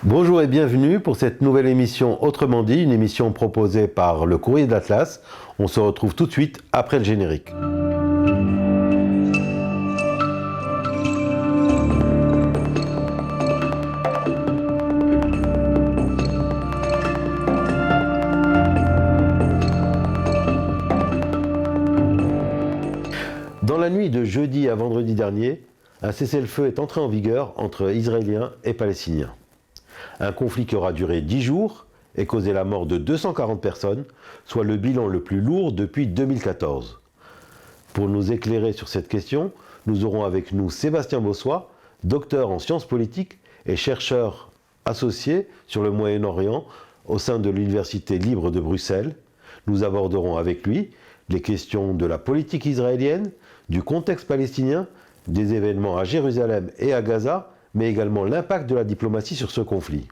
Bonjour et bienvenue pour cette nouvelle émission Autrement dit, une émission proposée par le Courrier de l'Atlas. On se retrouve tout de suite après le générique. Dans la nuit de jeudi à vendredi dernier, un cessez-le-feu est entré en vigueur entre Israéliens et Palestiniens. Un conflit qui aura duré 10 jours et causé la mort de 240 personnes, soit le bilan le plus lourd depuis 2014. Pour nous éclairer sur cette question, nous aurons avec nous Sébastien Bossoy, docteur en sciences politiques et chercheur associé sur le Moyen-Orient au sein de l'Université libre de Bruxelles. Nous aborderons avec lui les questions de la politique israélienne, du contexte palestinien, des événements à Jérusalem et à Gaza, mais également l'impact de la diplomatie sur ce conflit.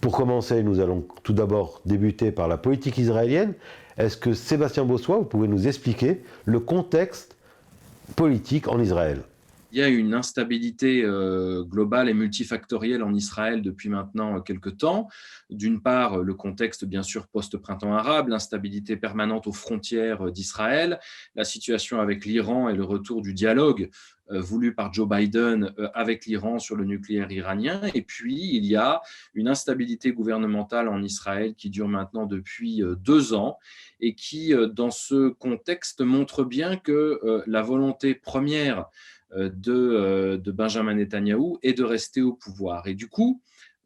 Pour commencer, nous allons tout d'abord débuter par la politique israélienne. Est-ce que Sébastien Bossoy, vous pouvez nous expliquer le contexte politique en Israël ? Il y a une instabilité globale et multifactorielle en Israël depuis maintenant quelques temps. D'une part, le contexte, bien sûr, post-printemps arabe, l'instabilité permanente aux frontières d'Israël, la situation avec l'Iran et le retour du dialogue voulu par Joe Biden avec l'Iran sur le nucléaire iranien. Et puis, il y a une instabilité gouvernementale en Israël qui dure maintenant depuis 2 ans et qui, dans ce contexte, montre bien que la volonté première de Benjamin Netanyahou est de rester au pouvoir. Et du coup,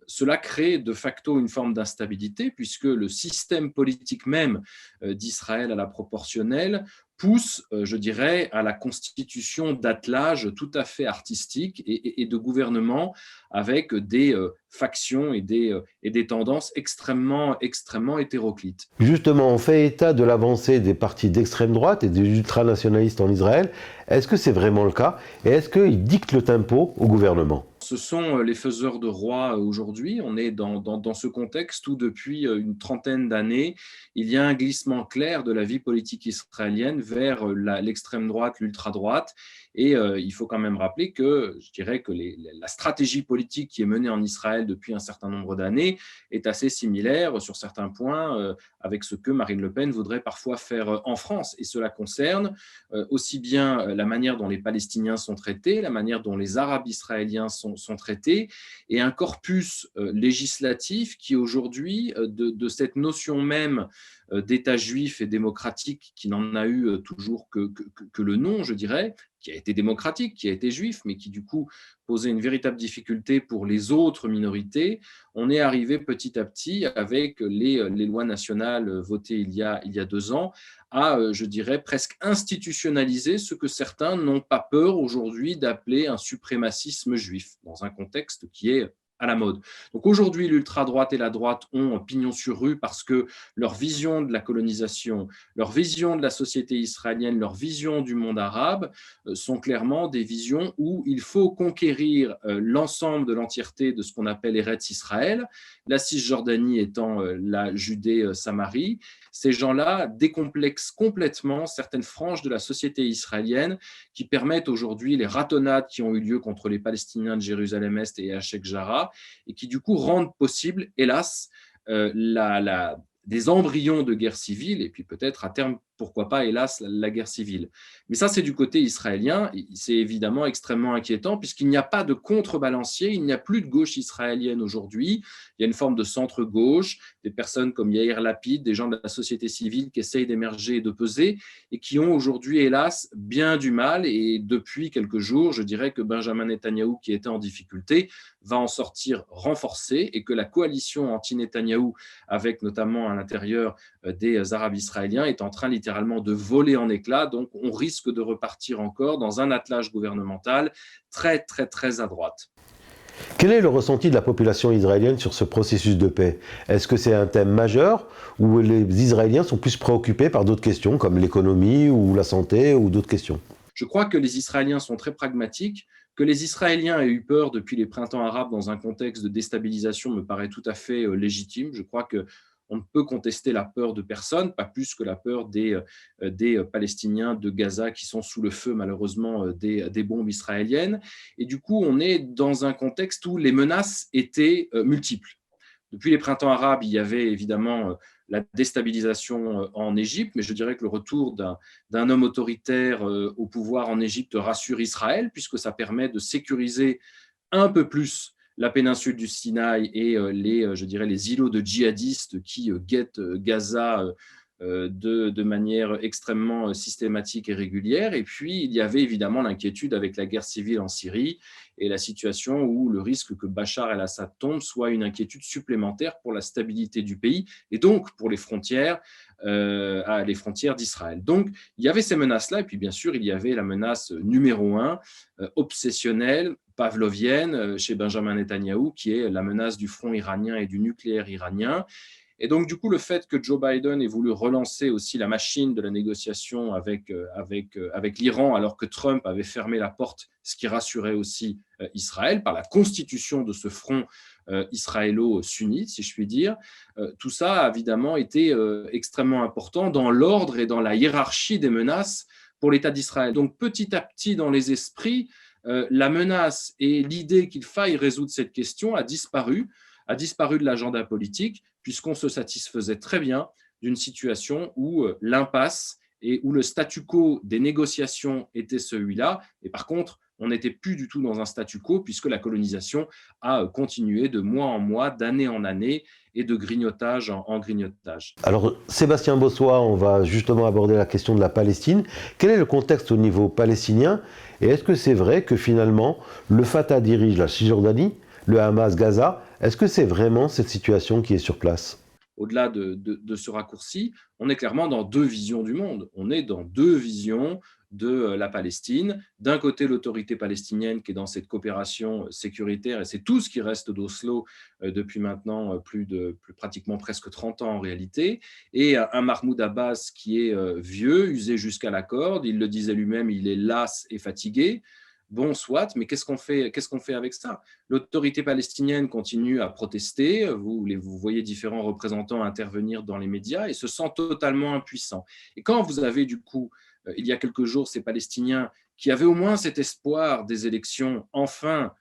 cela crée de facto une forme d'instabilité puisque le système politique même d'Israël à la proportionnelle pousse, je dirais, à la constitution d'attelages tout à fait artistiques et de gouvernements avec des factions et des tendances extrêmement hétéroclites. Justement, on fait état de l'avancée des partis d'extrême droite et des ultranationalistes en Israël. Est-ce que c'est vraiment le cas ? Et est-ce qu'ils dictent le tempo au gouvernement ? Ce sont les faiseurs de rois aujourd'hui. On est dans ce contexte où depuis une trentaine d'années, il y a un glissement clair de la vie politique israélienne vers l'extrême droite, l'ultra-droite. Et il faut quand même rappeler que je dirais que la stratégie politique qui est menée en Israël depuis un certain nombre d'années est assez similaire sur certains points avec ce que Marine Le Pen voudrait parfois faire en France. Et cela concerne aussi bien la manière dont les Palestiniens sont traités, la manière dont les Arabes israéliens sont traités, et un corpus législatif qui aujourd'hui, de cette notion même d'État juif et démocratique, qui n'en a eu toujours que le nom, je dirais, qui a été démocratique, qui a été juif, mais qui du coup posait une véritable difficulté pour les autres minorités, on est arrivé petit à petit avec les lois nationales votées il y a 2 ans à, je dirais, presque institutionnaliser ce que certains n'ont pas peur aujourd'hui d'appeler un suprémacisme juif, dans un contexte qui est à la mode. Donc aujourd'hui, l'ultra-droite et la droite ont pignon sur rue parce que leur vision de la colonisation, leur vision de la société israélienne, leur vision du monde arabe sont clairement des visions où il faut conquérir l'ensemble de l'entièreté de ce qu'on appelle Eretz Israël, la Cisjordanie étant la Judée-Samarie. Ces gens-là décomplexent complètement certaines franges de la société israélienne qui permettent aujourd'hui les ratonnades qui ont eu lieu contre les Palestiniens de Jérusalem-Est et à Sheikh Jarrah et qui du coup rendent possible, hélas, des embryons de guerre civile et puis peut-être à terme, pourquoi pas, hélas, la guerre civile. Mais ça, c'est du côté israélien. C'est évidemment extrêmement inquiétant puisqu'il n'y a pas de contrebalancier, il n'y a plus de gauche israélienne aujourd'hui. Il y a une forme de centre-gauche, des personnes comme Yair Lapid, des gens de la société civile qui essayent d'émerger et de peser et qui ont aujourd'hui, hélas, bien du mal. Et depuis quelques jours, je dirais que Benjamin Netanyahou, qui était en difficulté, va en sortir renforcé et que la coalition anti-Netanyahou, avec notamment à l'intérieur des Arabes israéliens, est en train littéralement de voler en éclats. Donc, on risque de repartir encore dans un attelage gouvernemental très, très, très à droite. Quel est le ressenti de la population israélienne sur ce processus de paix ? Est-ce que c'est un thème majeur ou les Israéliens sont plus préoccupés par d'autres questions comme l'économie ou la santé ou d'autres questions ? Je crois que les Israéliens sont très pragmatiques. Que les Israéliens aient eu peur depuis les printemps arabes dans un contexte de déstabilisation me paraît tout à fait légitime. Je crois que on ne peut contester la peur de personne, pas plus que la peur des Palestiniens de Gaza qui sont sous le feu malheureusement des bombes israéliennes. Et du coup, on est dans un contexte où les menaces étaient multiples. Depuis les printemps arabes, il y avait évidemment la déstabilisation en Égypte, mais je dirais que le retour d'un homme autoritaire au pouvoir en Égypte rassure Israël, puisque ça permet de sécuriser un peu plus la péninsule du Sinaï et je dirais, les îlots de djihadistes qui guettent Gaza de manière extrêmement systématique et régulière. Et puis, il y avait évidemment l'inquiétude avec la guerre civile en Syrie et la situation où le risque que Bachar el-Assad tombe soit une inquiétude supplémentaire pour la stabilité du pays et donc pour les frontières d'Israël. Donc, il y avait ces menaces-là, et puis bien sûr, il y avait la menace numéro un, obsessionnelle, pavlovienne, chez Benjamin Netanyahou, qui est la menace du front iranien et du nucléaire iranien. Et donc, du coup, le fait que Joe Biden ait voulu relancer aussi la machine de la négociation avec l'Iran, alors que Trump avait fermé la porte, ce qui rassurait aussi Israël, par la constitution de ce front israélo-sunnite, si je puis dire, tout ça a évidemment été extrêmement important dans l'ordre et dans la hiérarchie des menaces pour l'État d'Israël. Donc, petit à petit, dans les esprits, la menace et l'idée qu'il faille résoudre cette question a disparu de l'agenda politique, puisqu'on se satisfaisait très bien d'une situation où l'impasse et où le statu quo des négociations était celui-là. Et par contre, on n'était plus du tout dans un statu quo, puisque la colonisation a continué de mois en mois, d'année en année, et de grignotage en grignotage. Alors, Sébastien Bossoy, on va justement aborder la question de la Palestine. Quel est le contexte au niveau palestinien? Et est-ce que c'est vrai que finalement, le Fatah dirige la Cisjordanie, le Hamas Gaza? Est-ce que c'est vraiment cette situation qui est sur place? Au-delà de ce raccourci, on est clairement dans deux visions du monde. On est dans deux visions de la Palestine. D'un côté, l'autorité palestinienne qui est dans cette coopération sécuritaire, et c'est tout ce qui reste d'Oslo depuis maintenant pratiquement presque 30 ans en réalité, et un Mahmoud Abbas qui est vieux, usé jusqu'à la corde. Il le disait lui-même, il est las et fatigué. Bon, soit, mais qu'est-ce qu'on fait avec ça? L'autorité palestinienne continue à protester, vous voyez différents représentants intervenir dans les médias et se sent totalement impuissant. Et quand vous avez du coup, il y a quelques jours, ces Palestiniens qui avaient au moins cet espoir des élections enfin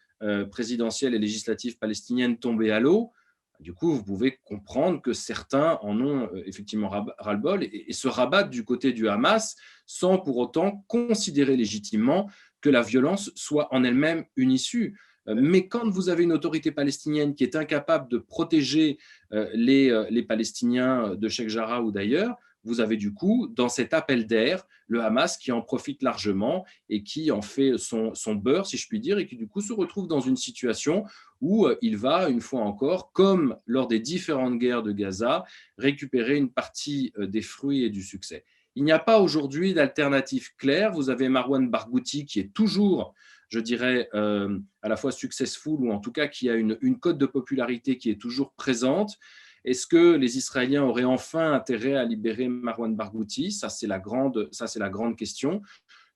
présidentielles et législatives palestiniennes tombées à l'eau, du coup, vous pouvez comprendre que certains en ont effectivement ras-le-bol et se rabattent du côté du Hamas sans pour autant considérer légitimement que la violence soit en elle-même une issue. Mais quand vous avez une autorité palestinienne qui est incapable de protéger les Palestiniens de Sheikh Jarrah ou d'ailleurs, vous avez du coup, dans cet appel d'air, le Hamas qui en profite largement et qui en fait son beurre, si je puis dire, et qui du coup se retrouve dans une situation où il va, une fois encore, comme lors des différentes guerres de Gaza, récupérer une partie des fruits et du succès. Il n'y a pas aujourd'hui d'alternative claire. Vous avez Marwan Barghouti qui est toujours, je dirais, à la fois successful ou en tout cas qui a une cote de popularité qui est toujours présente. Est-ce que les Israéliens auraient enfin intérêt à libérer Marwan Barghouti? Ça, c'est la grande question.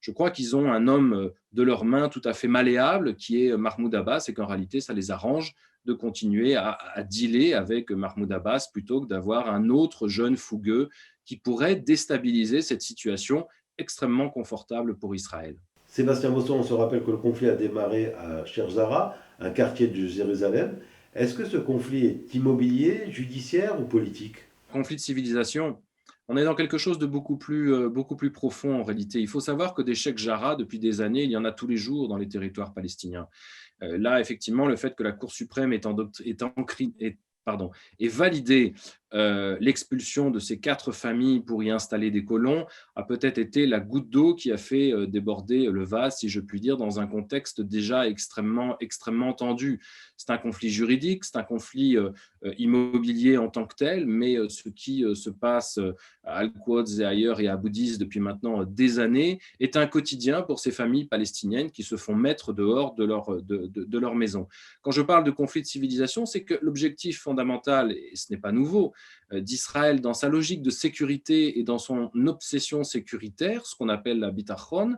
Je crois qu'ils ont un homme de leurs mains tout à fait malléable qui est Mahmoud Abbas et qu'en réalité, ça les arrange de continuer à dealer avec Mahmoud Abbas plutôt que d'avoir un autre jeune fougueux qui pourrait déstabiliser cette situation extrêmement confortable pour Israël. Sébastien Bosson, on se rappelle que le conflit a démarré à Sheikh Jarrah, un quartier de Jérusalem. Est-ce que ce conflit est immobilier, judiciaire ou politique? Conflit de civilisation. On est dans quelque chose de beaucoup plus profond en réalité. Il faut savoir que des Sheikh Jarrah, depuis des années, il y en a tous les jours dans les territoires palestiniens. Là, effectivement, le fait que la Cour suprême ait validé l'expulsion de ces 4 familles pour y installer des colons a peut-être été la goutte d'eau qui a fait déborder le vase, si je puis dire, dans un contexte déjà extrêmement tendu. C'est un conflit juridique, c'est un conflit immobilier en tant que tel, mais ce qui se passe à Al-Quds et ailleurs et à Abu-Dis depuis maintenant des années est un quotidien pour ces familles palestiniennes qui se font mettre dehors de leur maison. Quand je parle de conflit de civilisation, c'est que l'objectif fondamental, et ce n'est pas nouveau, d'Israël dans sa logique de sécurité et dans son obsession sécuritaire, ce qu'on appelle la bitachon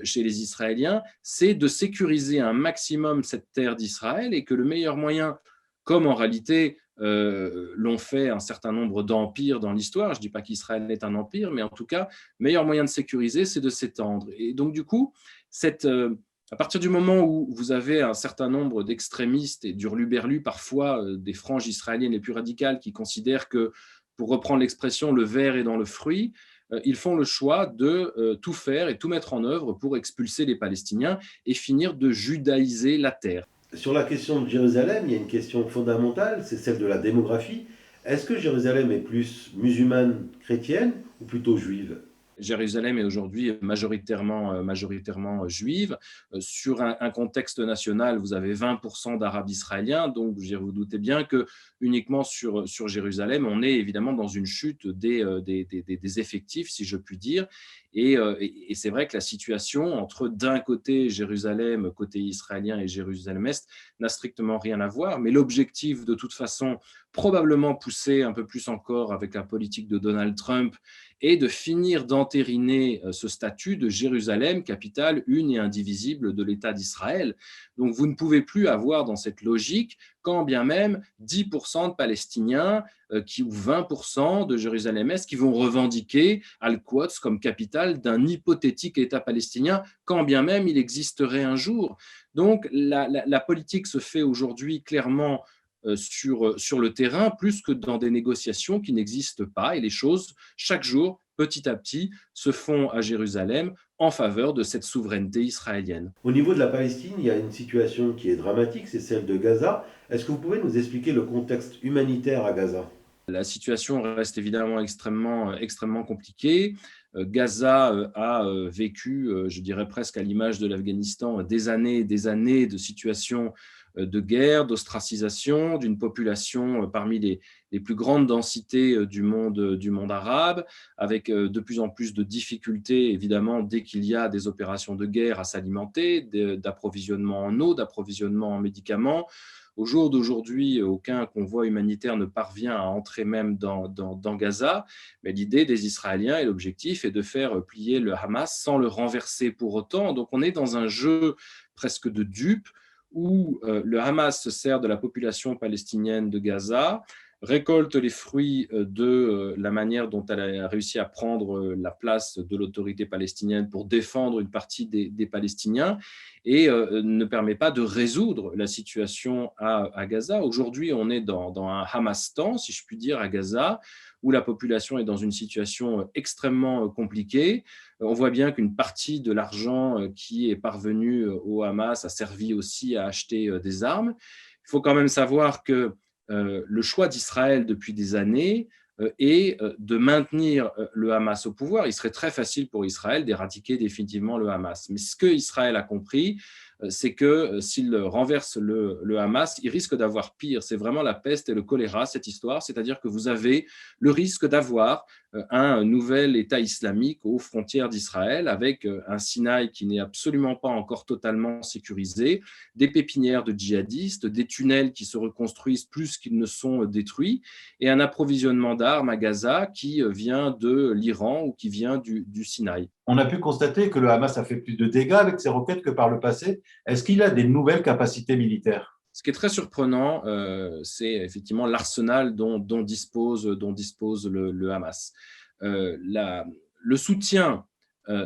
chez les Israéliens, c'est de sécuriser un maximum cette terre d'Israël et que le meilleur moyen, comme en réalité l'ont fait un certain nombre d'empires dans l'histoire. Je ne dis pas qu'Israël est un empire, mais en tout cas, le meilleur moyen de sécuriser, c'est de s'étendre. Et donc, du coup, à partir du moment où vous avez un certain nombre d'extrémistes et d'hurluberlus, parfois des franges israéliennes les plus radicales, qui considèrent que, pour reprendre l'expression, le ver est dans le fruit, ils font le choix de tout faire et tout mettre en œuvre pour expulser les Palestiniens et finir de judaïser la terre. Sur la question de Jérusalem, il y a une question fondamentale, c'est celle de la démographie. Est-ce que Jérusalem est plus musulmane, chrétienne ou plutôt juive ? Jérusalem est aujourd'hui majoritairement juive. Sur un contexte national, vous avez 20% d'Arabes israéliens, donc vous vous doutez bien que uniquement sur Jérusalem, on est évidemment dans une chute des effectifs, si je puis dire. Et c'est vrai que la situation entre d'un côté Jérusalem, côté israélien, et Jérusalem-Est n'a strictement rien à voir, mais l'objectif de toute façon, probablement poussé un peu plus encore avec la politique de Donald Trump, est de finir d'entériner ce statut de Jérusalem, capitale une et indivisible de l'État d'Israël. Donc vous ne pouvez plus avoir dans cette logique, quand bien même 10% de Palestiniens ou 20% de Jérusalem-Est qui vont revendiquer Al-Quds comme capitale d'un hypothétique État palestinien, quand bien même il existerait un jour. Donc la politique se fait aujourd'hui clairement sur le terrain, plus que dans des négociations qui n'existent pas. Et les choses, chaque jour, petit à petit, se font à Jérusalem en faveur de cette souveraineté israélienne. Au niveau de la Palestine, il y a une situation qui est dramatique, c'est celle de Gaza. Est-ce que vous pouvez nous expliquer le contexte humanitaire à Gaza ? La situation reste évidemment extrêmement compliquée. Gaza a vécu, je dirais presque à l'image de l'Afghanistan, des années et des années de situation de guerre, d'ostracisation, d'une population parmi les plus grandes densités du monde arabe, avec de plus en plus de difficultés, évidemment, dès qu'il y a des opérations de guerre à s'alimenter, d'approvisionnement en eau, d'approvisionnement en médicaments. Au jour d'aujourd'hui, aucun convoi humanitaire ne parvient à entrer même dans Gaza, mais l'idée des Israéliens et l'objectif est de faire plier le Hamas sans le renverser pour autant. Donc on est dans un jeu presque de dupes où le Hamas se sert de la population palestinienne de Gaza, récolte les fruits de la manière dont elle a réussi à prendre la place de l'autorité palestinienne pour défendre une partie des Palestiniens et ne permet pas de résoudre la situation à Gaza. Aujourd'hui, on est dans un Hamastan, si je puis dire, à Gaza, où la population est dans une situation extrêmement compliquée. On voit bien qu'une partie de l'argent qui est parvenu au Hamas a servi aussi à acheter des armes. Il faut quand même savoir que le choix d'Israël depuis des années est de maintenir le Hamas au pouvoir. Il serait très facile pour Israël d'éradiquer définitivement le Hamas. Mais ce que Israël a compris, c'est que s'il renverse le Hamas, il risque d'avoir pire. C'est vraiment la peste et le choléra, cette histoire. C'est-à-dire que vous avez le risque d'avoir un nouvel État islamique aux frontières d'Israël, avec un Sinaï qui n'est absolument pas encore totalement sécurisé, des pépinières de djihadistes, des tunnels qui se reconstruisent plus qu'ils ne sont détruits, et un approvisionnement d'armes à Gaza qui vient de l'Iran ou qui vient du Sinaï. On a pu constater que le Hamas a fait plus de dégâts avec ses roquettes que par le passé. Est-ce qu'il a des nouvelles capacités militaires ? Ce qui est très surprenant, c'est effectivement l'arsenal dont dispose le Hamas. Le soutien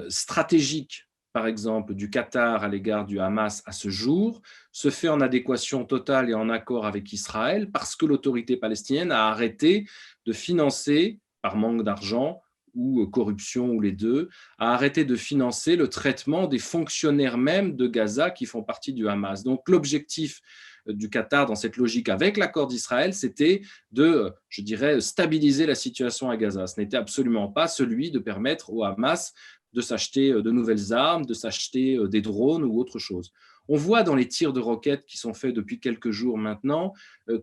stratégique, par exemple, du Qatar à l'égard du Hamas à ce jour, se fait en adéquation totale et en accord avec Israël parce que l'autorité palestinienne a arrêté de financer, par manque d'argent, ou corruption, ou les deux, a arrêté de financer le traitement des fonctionnaires même de Gaza qui font partie du Hamas. Donc l'objectif du Qatar dans cette logique avec l'accord d'Israël, c'était de, je dirais, stabiliser la situation à Gaza. Ce n'était absolument pas celui de permettre au Hamas de s'acheter de nouvelles armes, de s'acheter des drones ou autre chose. On voit dans les tirs de roquettes qui sont faits depuis quelques jours maintenant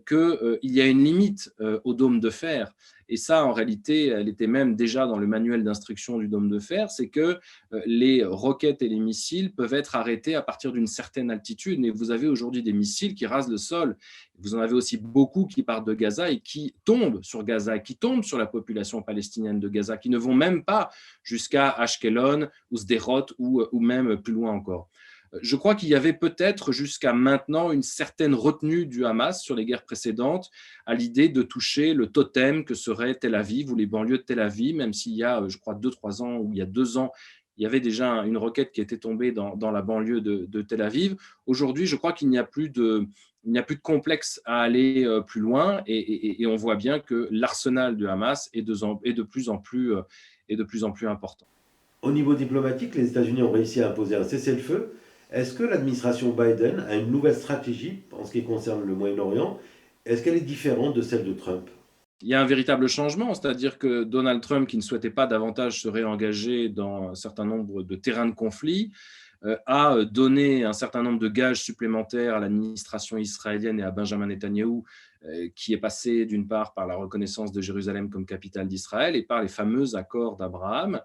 qu'il y a une limite au dôme de fer. Et ça, en réalité, elle était même déjà dans le manuel d'instruction du dôme de fer, c'est que les roquettes et les missiles peuvent être arrêtés à partir d'une certaine altitude. Mais vous avez aujourd'hui des missiles qui rasent le sol. Vous en avez aussi beaucoup qui partent de Gaza et qui tombent sur Gaza, qui tombent sur la population palestinienne de Gaza, qui ne vont même pas jusqu'à Ashkelon ou Sderot ou même plus loin encore. Je crois qu'il y avait peut-être jusqu'à maintenant une certaine retenue du Hamas sur les guerres précédentes à l'idée de toucher le totem que serait Tel Aviv ou les banlieues de Tel Aviv, même s'il y a, je crois, 2-3 ans ou il y a 2 ans, il y avait déjà une roquette qui était tombée dans la banlieue de Tel Aviv. Aujourd'hui, je crois qu'il n'y a plus de complexe à aller plus loin et on voit bien que l'arsenal du Hamas est de plus en plus important. Au niveau diplomatique, les États-Unis ont réussi à imposer un cessez-le-feu. Est-ce que l'administration Biden a une nouvelle stratégie en ce qui concerne le Moyen-Orient? Est-ce qu'elle est différente de celle de Trump? Il y a un véritable changement, c'est-à-dire que Donald Trump, qui ne souhaitait pas davantage se réengager dans un certain nombre de terrains de conflit, a donné un certain nombre de gages supplémentaires à l'administration israélienne et à Benjamin Netanyahou, qui est passé d'une part par la reconnaissance de Jérusalem comme capitale d'Israël et par les fameux accords d'Abraham.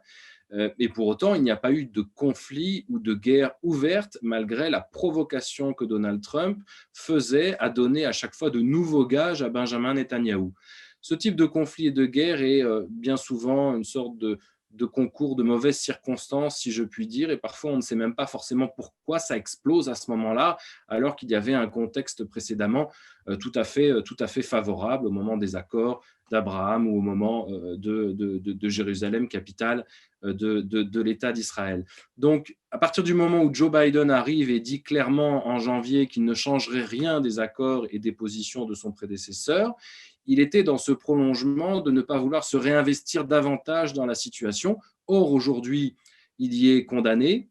Et pour autant, il n'y a pas eu de conflit ou de guerre ouverte, malgré la provocation que Donald Trump faisait à donner à chaque fois de nouveaux gages à Benjamin Netanyahou. Ce type de conflit et de guerre est bien souvent une sorte de concours de mauvaises circonstances, si je puis dire, et parfois on ne sait même pas forcément pourquoi ça explose à ce moment-là, alors qu'il y avait un contexte précédemment tout à fait favorable au moment des accords d'Abraham ou au moment de Jérusalem, capitale de l'État d'Israël. Donc, à partir du moment où Joe Biden arrive et dit clairement en janvier qu'il ne changerait rien des accords et des positions de son prédécesseur, il était dans ce prolongement de ne pas vouloir se réinvestir davantage dans la situation. Or, aujourd'hui, il y est condamné,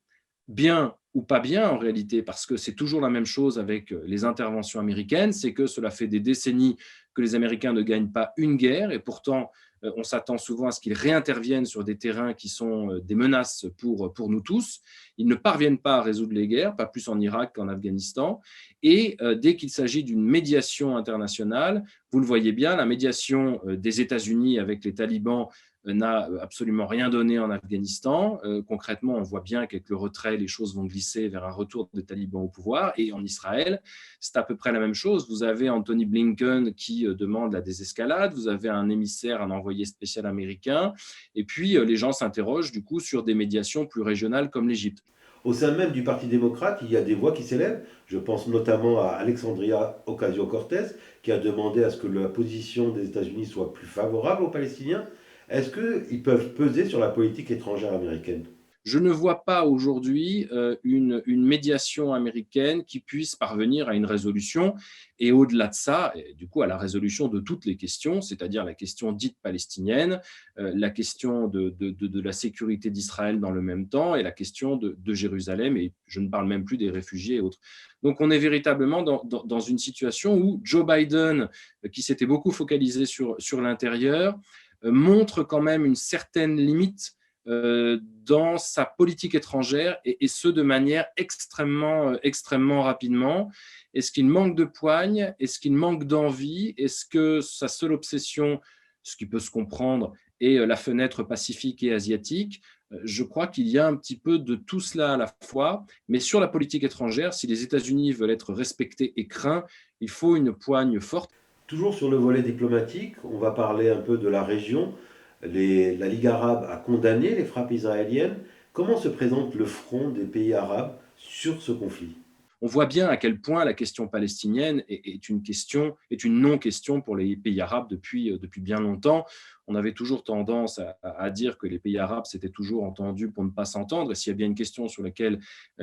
bien ou pas bien en réalité, parce que c'est toujours la même chose avec les interventions américaines, c'est que cela fait des décennies que les Américains ne gagnent pas une guerre, et pourtant, on s'attend souvent à ce qu'ils réinterviennent sur des terrains qui sont des menaces pour nous tous. Ils ne parviennent pas à résoudre les guerres, pas plus en Irak qu'en Afghanistan. Et dès qu'il s'agit d'une médiation internationale, vous le voyez bien, la médiation des États-Unis avec les talibans n'a absolument rien donné en Afghanistan. Concrètement, on voit bien qu'avec le retrait, les choses vont glisser vers un retour des talibans au pouvoir. Et en Israël, c'est à peu près la même chose. Vous avez Anthony Blinken qui demande la désescalade, vous avez un émissaire, un envoyé spécial américain, et puis les gens s'interrogent du coup sur des médiations plus régionales comme l'Égypte. Au sein même du Parti démocrate, il y a des voix qui s'élèvent. Je pense notamment à Alexandria Ocasio-Cortez, qui a demandé à ce que la position des États-Unis soit plus favorable aux Palestiniens. Est-ce qu'ils peuvent peser sur la politique étrangère américaine? Je ne vois pas aujourd'hui une médiation américaine qui puisse parvenir à une résolution et au-delà de ça, et du coup à la résolution de toutes les questions, c'est-à-dire la question dite palestinienne, la question de la sécurité d'Israël dans le même temps et la question de Jérusalem, et je ne parle même plus des réfugiés et autres. Donc on est véritablement dans une situation où Joe Biden, qui s'était beaucoup focalisé sur l'intérieur, montre quand même une certaine limite dans sa politique étrangère et ce de manière extrêmement rapidement. Est-ce qu'il manque de poigne? Est-ce qu'il manque d'envie? Est-ce que sa seule obsession, ce qui peut se comprendre, est la fenêtre pacifique et asiatique? Je crois qu'il y a un petit peu de tout cela à la fois, mais sur la politique étrangère, si les États-Unis veulent être respectés et craints, il faut une poigne forte. Toujours sur le volet diplomatique, on va parler un peu de la région. La Ligue arabe a condamné les frappes israéliennes. Comment se présente le front des pays arabes sur ce conflit? On voit bien à quel point la question palestinienne est une non-question pour les pays arabes depuis bien longtemps. On avait toujours tendance à dire que les pays arabes s'étaient toujours entendus pour ne pas s'entendre. Et s'il y a bien une question sur laquelle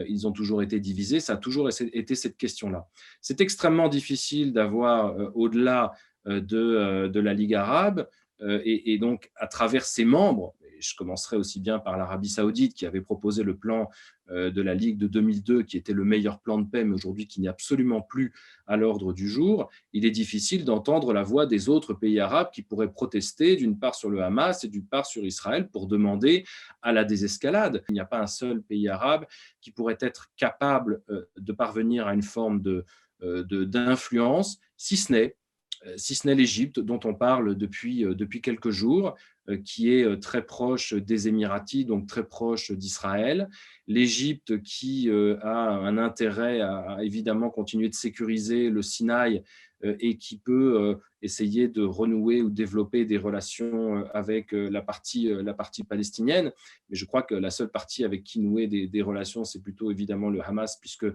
ils ont toujours été divisés, ça a toujours été cette question-là. C'est extrêmement difficile d'avoir, au-delà de la Ligue arabe, et donc à travers ses membres, je commencerai aussi bien par l'Arabie saoudite qui avait proposé le plan de la Ligue de 2002 qui était le meilleur plan de paix, mais aujourd'hui qui n'est absolument plus à l'ordre du jour. Il est difficile d'entendre la voix des autres pays arabes qui pourraient protester d'une part sur le Hamas et d'une part sur Israël pour demander à la désescalade. Il n'y a pas un seul pays arabe qui pourrait être capable de parvenir à une forme d'influence, si ce n'est l'Égypte, dont on parle depuis quelques jours, qui est très proche des Émiratis, donc très proche d'Israël. L'Égypte qui a un intérêt à évidemment continuer de sécuriser le Sinaï, et qui peut essayer de renouer ou développer des relations avec la partie palestinienne. Mais je crois que la seule partie avec qui nouer des relations, c'est plutôt évidemment le Hamas, puisque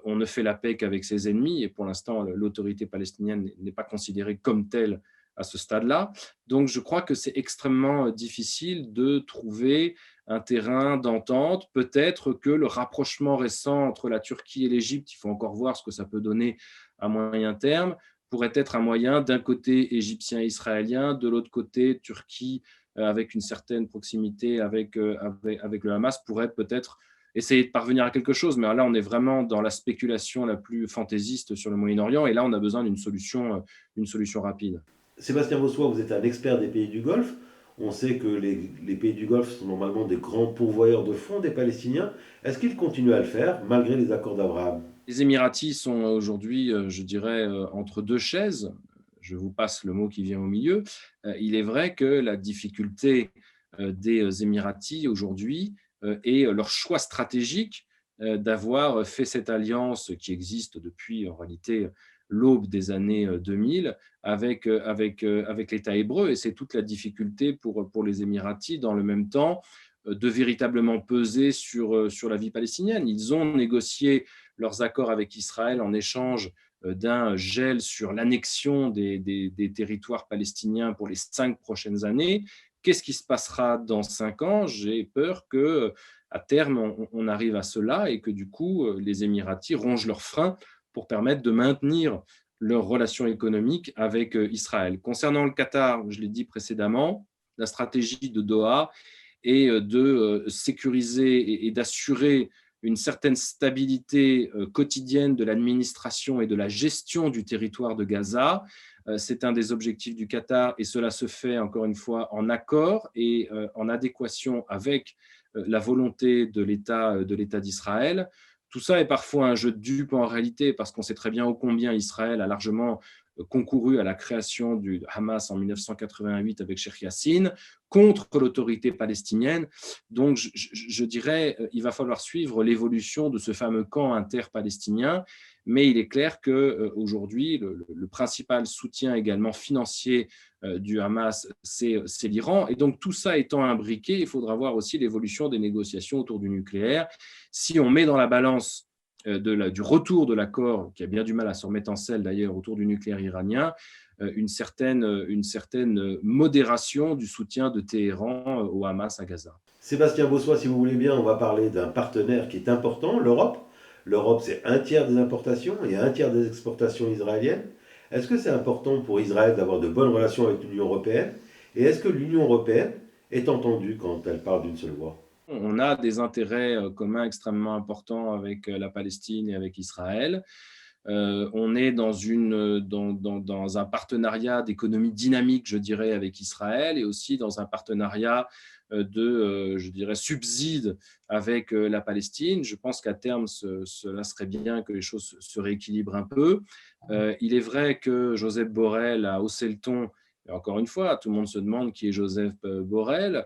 on ne fait la paix qu'avec ses ennemis, et pour l'instant, l'autorité palestinienne n'est pas considérée comme telle à ce stade-là. Donc, je crois que c'est extrêmement difficile de trouver un terrain d'entente. Peut-être que le rapprochement récent entre la Turquie et l'Égypte, il faut encore voir ce que ça peut donner à moyen terme, pourrait être un moyen, d'un côté égyptien et israélien, de l'autre côté Turquie, avec une certaine proximité avec le Hamas, pourrait peut-être essayer de parvenir à quelque chose. Mais là, on est vraiment dans la spéculation la plus fantaisiste sur le Moyen-Orient, et là, on a besoin d'une solution rapide. Sébastien Bossois, vous êtes un expert des pays du Golfe. On sait que les pays du Golfe sont normalement des grands pourvoyeurs de fonds des Palestiniens. Est-ce qu'ils continuent à le faire malgré les accords d'Abraham? Les Émiratis sont aujourd'hui, je dirais, entre deux chaises. Je vous passe le mot qui vient au milieu. Il est vrai que la difficulté des Émiratis aujourd'hui est leur choix stratégique d'avoir fait cette alliance qui existe depuis, en réalité, l'aube des années 2000 avec l'État hébreu. Et c'est toute la difficulté pour les Émiratis, dans le même temps, de véritablement peser sur la vie palestinienne. Ils ont négocié leurs accords avec Israël en échange d'un gel sur l'annexion des territoires palestiniens pour les 5 prochaines années. Qu'est-ce qui se passera dans 5 ans? J'ai peur qu'à terme, on arrive à cela et que du coup, les Émiratis rongent leurs freins pour permettre de maintenir leurs relations économiques avec Israël. Concernant le Qatar, je l'ai dit précédemment, la stratégie de Doha est de sécuriser et d'assurer une certaine stabilité quotidienne de l'administration et de la gestion du territoire de Gaza. C'est un des objectifs du Qatar, et cela se fait encore une fois en accord et en adéquation avec la volonté de l'État d'Israël. Tout ça est parfois un jeu de dupes en réalité, parce qu'on sait très bien ô combien Israël a largement concouru à la création du Hamas en 1988 avec Sheikh Yassine, contre l'autorité palestinienne. Donc, je dirais, il va falloir suivre l'évolution de ce fameux camp interpalestinien, mais il est clair qu'aujourd'hui, le principal soutien également financier du Hamas, c'est l'Iran. Et donc, tout ça étant imbriqué, il faudra voir aussi l'évolution des négociations autour du nucléaire. Si on met dans la balance du retour de l'accord, qui a bien du mal à se remettre en selle d'ailleurs autour du nucléaire iranien, une certaine modération du soutien de Téhéran au Hamas à Gaza. Sébastien Bossois, si vous voulez bien, on va parler d'un partenaire qui est important, l'Europe. L'Europe, c'est un tiers des importations et un tiers des exportations israéliennes. Est-ce que c'est important pour Israël d'avoir de bonnes relations avec l'Union européenne? Et est-ce que l'Union européenne est entendue quand elle parle d'une seule voix? On a des intérêts communs extrêmement importants avec la Palestine et avec Israël. On est dans un partenariat d'économie dynamique, je dirais, avec Israël, et aussi dans un partenariat je dirais, subside avec la Palestine. Je pense qu'à terme, cela serait bien que les choses se rééquilibrent un peu. Il est vrai que Joseph Borrell a haussé le ton. Et encore une fois, tout le monde se demande qui est Joseph Borrell.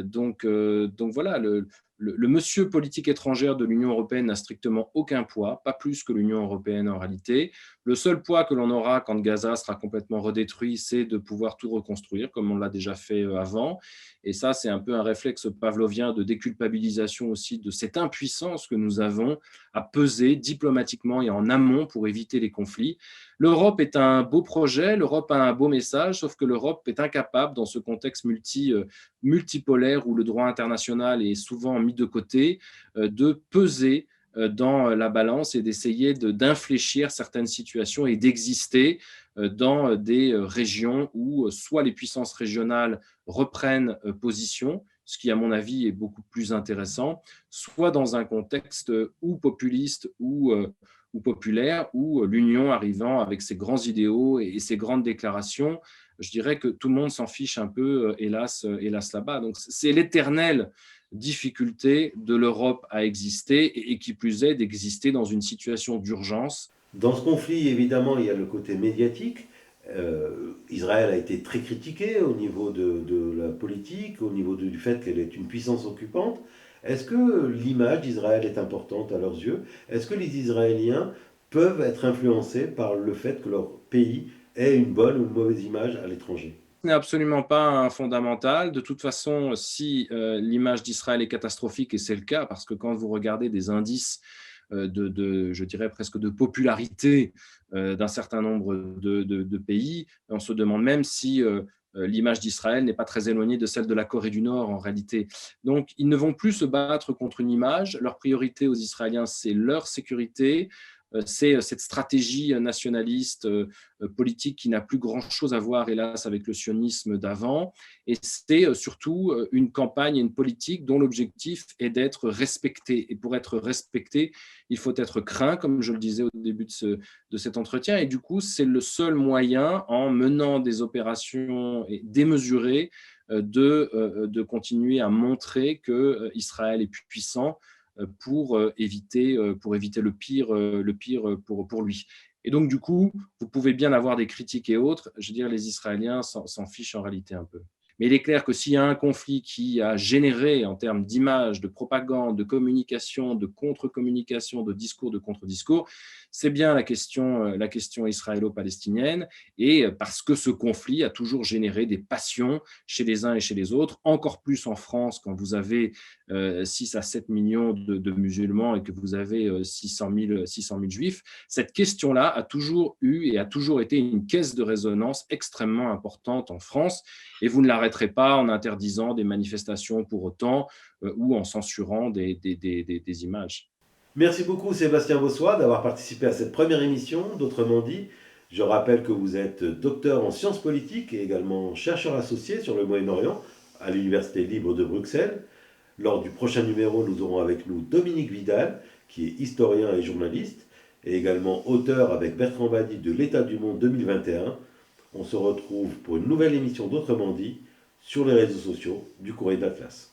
Donc voilà, le monsieur politique étrangère de l'Union européenne n'a strictement aucun poids, pas plus que l'Union européenne en réalité. Le seul poids que l'on aura quand Gaza sera complètement redétruit, c'est de pouvoir tout reconstruire, comme on l'a déjà fait avant. Et ça, c'est un peu un réflexe pavlovien de déculpabilisation aussi de cette impuissance que nous avons à peser diplomatiquement et en amont pour éviter les conflits. L'Europe est un beau projet, l'Europe a un beau message, sauf que l'Europe est incapable, dans ce contexte multipolaire où le droit international est souvent mis de côté, de peser dans la balance et d'essayer d'infléchir certaines situations et d'exister dans des régions où soit les puissances régionales reprennent position, ce qui, à mon avis, est beaucoup plus intéressant, soit dans un contexte ou populiste ou populaire, où l'Union arrivant avec ses grands idéaux et ses grandes déclarations, je dirais que tout le monde s'en fiche un peu, hélas là-bas. Donc, c'est l'éternelle difficulté de l'Europe à exister, et qui plus est d'exister dans une situation d'urgence. Dans ce conflit, évidemment, il y a le côté médiatique. Israël a été très critiqué au niveau de la politique, au niveau du fait qu'elle est une puissance occupante. Est-ce que l'image d'Israël est importante à leurs yeux? Est-ce que les Israéliens peuvent être influencés par le fait que leur pays ait une bonne ou une mauvaise image à l'étranger. Ce n'est absolument pas un fondamental. De toute façon, si l'image d'Israël est catastrophique, et c'est le cas, parce que quand vous regardez des indices je dirais presque de popularité d'un certain nombre de pays, on se demande même si l'image d'Israël n'est pas très éloignée de celle de la Corée du Nord en réalité. Donc, ils ne vont plus se battre contre une image. Leur priorité aux Israéliens, c'est leur sécurité. C'est cette stratégie nationaliste politique qui n'a plus grand-chose à voir, hélas, avec le sionisme d'avant. Et c'est surtout une campagne et une politique dont l'objectif est d'être respecté. Et pour être respecté, il faut être craint, comme je le disais au début de cet entretien. Et du coup, c'est le seul moyen, en menant des opérations démesurées, de continuer à montrer que Israël est puissant pour éviter le pire pour lui. Et donc, du coup, vous pouvez bien avoir des critiques et autres. Je veux dire, les Israéliens s'en fichent en réalité un peu. Mais il est clair que s'il y a un conflit qui a généré, en termes d'image, de propagande, de communication, de contre-communication, de discours, de contre-discours, c'est bien la question israélo-palestinienne, et parce que ce conflit a toujours généré des passions chez les uns et chez les autres, encore plus en France quand vous avez 6 à 7 millions de musulmans et que vous avez 600 000 juifs. Cette question-là a toujours eu et a toujours été une caisse de résonance extrêmement importante en France, et vous ne l'arrêterez pas en interdisant des manifestations pour autant ou en censurant des images. Merci beaucoup Sébastien Bossois d'avoir participé à cette première émission d'Autrement dit. Je rappelle que vous êtes docteur en sciences politiques et également chercheur associé sur le Moyen-Orient à l'Université libre de Bruxelles. Lors du prochain numéro, nous aurons avec nous Dominique Vidal, qui est historien et journaliste, et également auteur avec Bertrand Badi de l'État du monde 2021. On se retrouve pour une nouvelle émission d'Autrement dit sur les réseaux sociaux du Courrier d'Atlas.